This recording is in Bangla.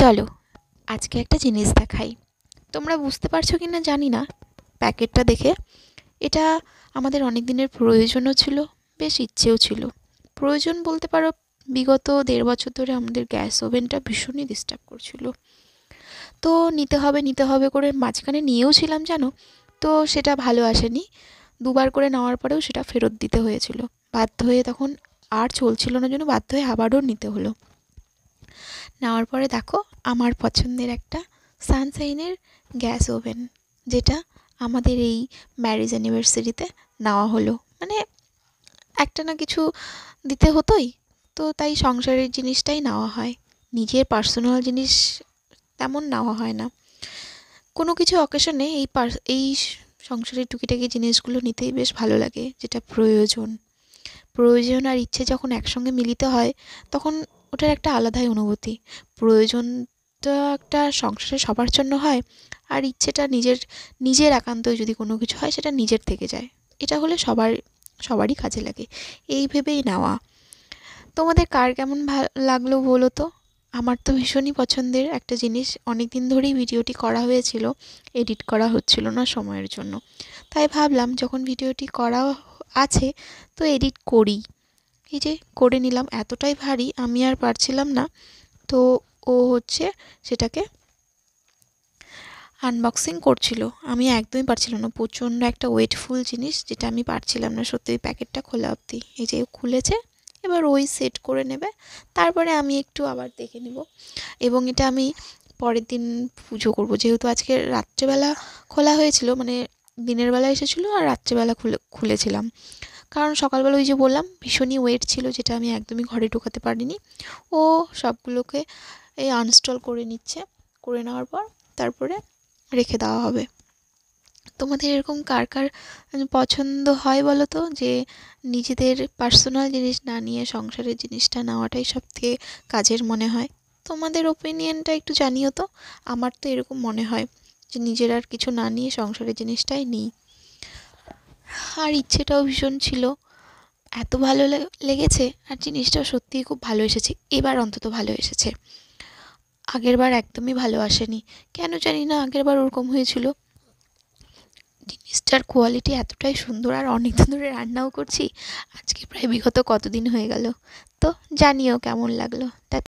চলো আজকে একটা জিনিস দেখাই। তোমরা বুঝতে পারছো কি না জানি না, প্যাকেটটা দেখে। এটা আমাদের অনেক দিনের প্রয়োজনও ছিল, বেশ ইচ্ছেও ছিল। প্রয়োজন বলতে পারো, বিগত 1.5 বছর ধরে আমাদের গ্যাস ওভেনটা ভীষণই ডিস্টার্ব করছিল। তো নিতে হবে করে মাঝখানে নিয়েও ছিলাম জানো। তো সেটা ভালো আসেনি, দুবার করে নেওয়ার পরেও সেটা ফেরত দিতে হয়েছিল। বাধ্য হয়ে তখন আর চলছিল না জন্য বাধ্য হয়ে আবারও নিতে হলো। নেওয়ার পরে দেখো, আমার পছন্দের একটা সানশাইনের গ্যাস ওভেন, যেটা আমাদের এই ম্যারেজ অ্যানিভার্সারিতে নেওয়া হলো। মানে একটা না কিছু দিতে হতোই, তো তাই সংসারের জিনিসটাই নেওয়া হয়। নিজের পার্সোনাল জিনিস তেমন নেওয়া হয় না। কোনো কিছু অকেশনে এই সংসারের টুকিটাকি জিনিসগুলো নিতেই বেশ ভালো লাগে, যেটা প্রয়োজন আর ইচ্ছে যখন একসঙ্গে মিলিত হয়, তখন ওটার একটা আলাদাই অনুভূতি। প্রয়োজনটা একটা সংসারে সবার জন্য হয়, আর ইচ্ছেটা নিজের একান্ত যদি কোনো কিছু হয় সেটা নিজের থেকে যায়। এটা হলে সবারই কাজে লাগে, এই ভেবেই নেওয়া। তোমাদের কার কেমন লাগলো বলো তো। আমার তো ভীষণই পছন্দের একটা জিনিস। অনেক দিন ধরেই ভিডিওটি করা হয়েছিল, এডিট করা হচ্ছিল না সময়ের জন্য। তাই ভাবলাম যখন ভিডিওটি করা আছে, তো এডিট করি। এই যে করে নিলাম, এতটাই ভারী আমি আর পারছিলাম না। তো ও হচ্ছে সেটাকে আনবক্সিং করছিল, আমি একদমই পারছিলাম না। প্রচণ্ড একটা ওয়েটফুল জিনিস, যেটা আমি পারছিলাম না সত্যি ওই প্যাকেটটা খোলা অবধি। এই যে খুলেছে, এবার ওই সেট করে নেবে, তারপরে আমি একটু আবার দেখে নেব। এবং এটা আমি পরের দিন পুজো করব, যেহেতু আজকে রাত্রেবেলা খোলা হয়েছিল, মানে দিনের বেলা এসেছিলো আর রাত্রেবেলা খুলেছিলাম। কারণ সকালবেলা ওই যে বললাম ভীষণই ওয়েট ছিল, যেটা আমি একদমই ঘরে ঢোকাতে পারিনি। ও সবগুলোকে এই আনস্টল করে নিচ্ছে, করে নেওয়ার পর তারপরে রেখে দেওয়া হবে। তোমাদের এরকম কার কার পছন্দ হয় বলো তো, যে নিজেদের পার্সোনাল জিনিস না নিয়ে সংসারের জিনিসটা নেওয়াটাই সবথেকে কাজের মনে হয়। তোমাদের ওপিনিয়নটা একটু জানিও তো। আমার তো এরকম মনে হয় যে নিজের আর কিছু না নিয়ে সংসারের জিনিসটাই নিই। আর ইচ্ছেটাও ভীষণ ছিল, এত ভালো লেগেছে, আর জিনিসটাও সত্যিই খুব ভালো এসেছে। এবার অন্তত ভালো এসেছে, আগেরবার একদমই ভালো আসেনি। কেন জানি না আগেরবার ওরকম হয়েছিল। জিনিসটার কোয়ালিটি এতটাই সুন্দর, আর অনেক দিন ধরে রান্নাও করছি, আজকে প্রায় বিগত কতদিন হয়ে গেল। তো জানিও কেমন লাগলো।